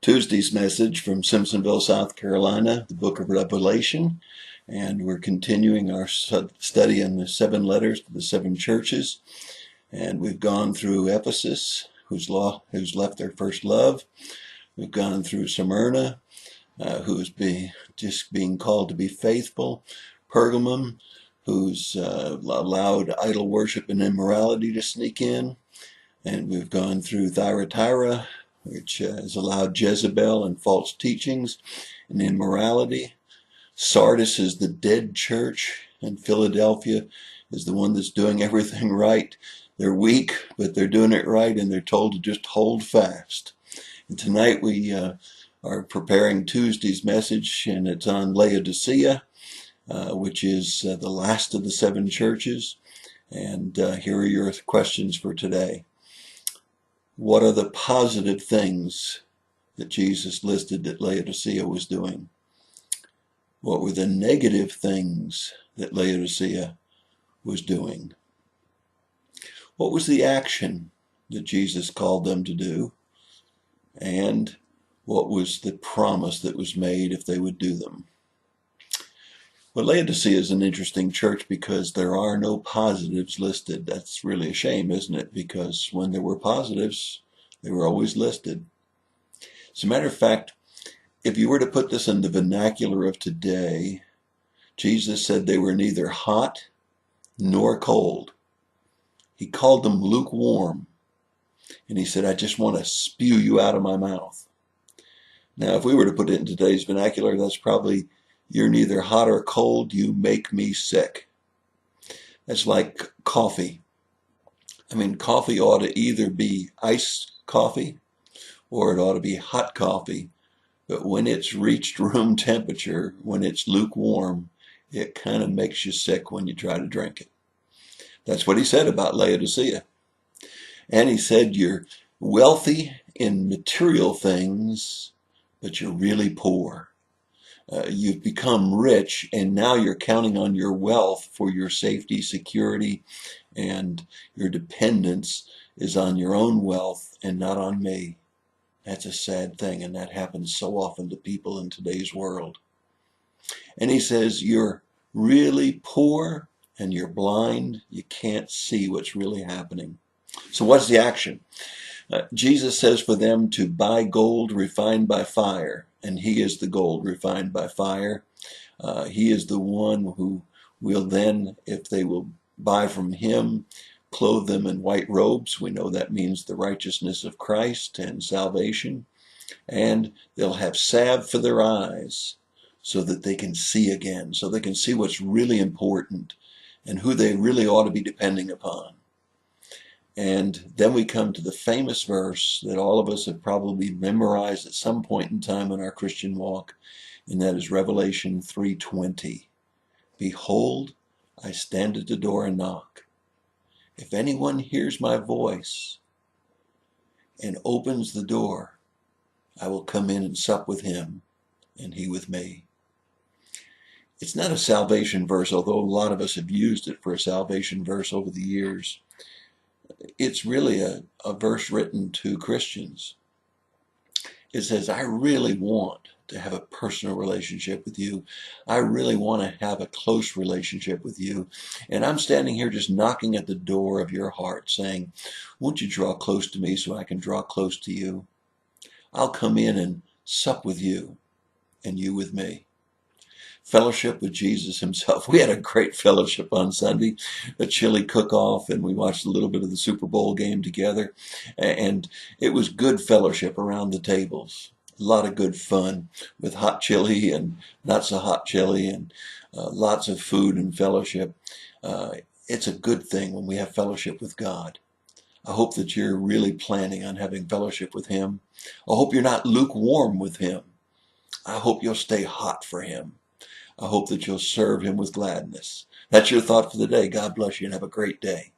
Tuesday's message from Simpsonville, South Carolina, the book of Revelation. And we're continuing our study in the 7 letters to the 7 churches. And we've gone through Ephesus, who's left their first love. We've gone through Smyrna, who's being called to be faithful. Pergamum, who's allowed idol worship and immorality to sneak in. And we've gone through Thyatira, which has allowed Jezebel and false teachings and immorality. Sardis is the dead church, and Philadelphia is the one that's doing everything right. They're weak, but they're doing it right, and they're told to just hold fast. And tonight we are preparing Tuesday's message, and it's on Laodicea, which is the last of the 7 churches. And here are your questions for today. What are the positive things that Jesus listed that Laodicea was doing? What were the negative things that Laodicea was doing? What was the action that Jesus called them to do? And what was the promise that was made if they would do them? Well, Laodicea is an interesting church because there are no positives listed. That's really a shame, isn't it? Because when there were positives, they were always listed. As a matter of fact, if you were to put this in the vernacular of today, Jesus said they were neither hot nor cold. He called them lukewarm. And he said, I just want to spew you out of my mouth. Now, if we were to put it in today's vernacular, that's probably, you're neither hot or cold, you make me sick. That's like coffee. I mean, coffee ought to either be iced coffee or it ought to be hot coffee. But when it's reached room temperature, when it's lukewarm, it kind of makes you sick when you try to drink it. That's what he said about Laodicea. And he said, you're wealthy in material things, but you're really poor. You've become rich, and now you're counting on your wealth for your safety, security, and your dependence is on your own wealth and not on me. That's a sad thing, and that happens so often to people in today's world. And he says, you're really poor and you're blind. You can't see what's really happening. So what's the action? Jesus says for them to buy gold refined by fire, and he is the gold refined by fire. He is the one who will then, if they will buy from him, clothe them in white robes. We know that means the righteousness of Christ and salvation. And they'll have salve for their eyes so that they can see again, so they can see what's really important and who they really ought to be depending upon. And then we come to the famous verse that all of us have probably memorized at some point in time in our Christian walk, and that is Revelation 3:20. Behold, I stand at the door and knock. If anyone hears my voice and opens the door, I will come in and sup with him and he with me. It's not a salvation verse, although a lot of us have used it for a salvation verse over the years. It's really a verse written to Christians. It says, I really want to have a personal relationship with you. I really want to have a close relationship with you. And I'm standing here just knocking at the door of your heart saying, won't you draw close to me so I can draw close to you? I'll come in and sup with you and you with me. Fellowship with Jesus himself. We had a great fellowship on Sunday, a chili cook-off, and we watched a little bit of the Super Bowl game together. And it was good fellowship around the tables. A lot of good fun with hot chili and not so hot chili and lots of food and fellowship. It's a good thing when we have fellowship with God. I hope that you're really planning on having fellowship with him. I hope you're not lukewarm with him. I hope you'll stay hot for him. I hope that you'll serve him with gladness. That's your thought for the day. God bless you and have a great day.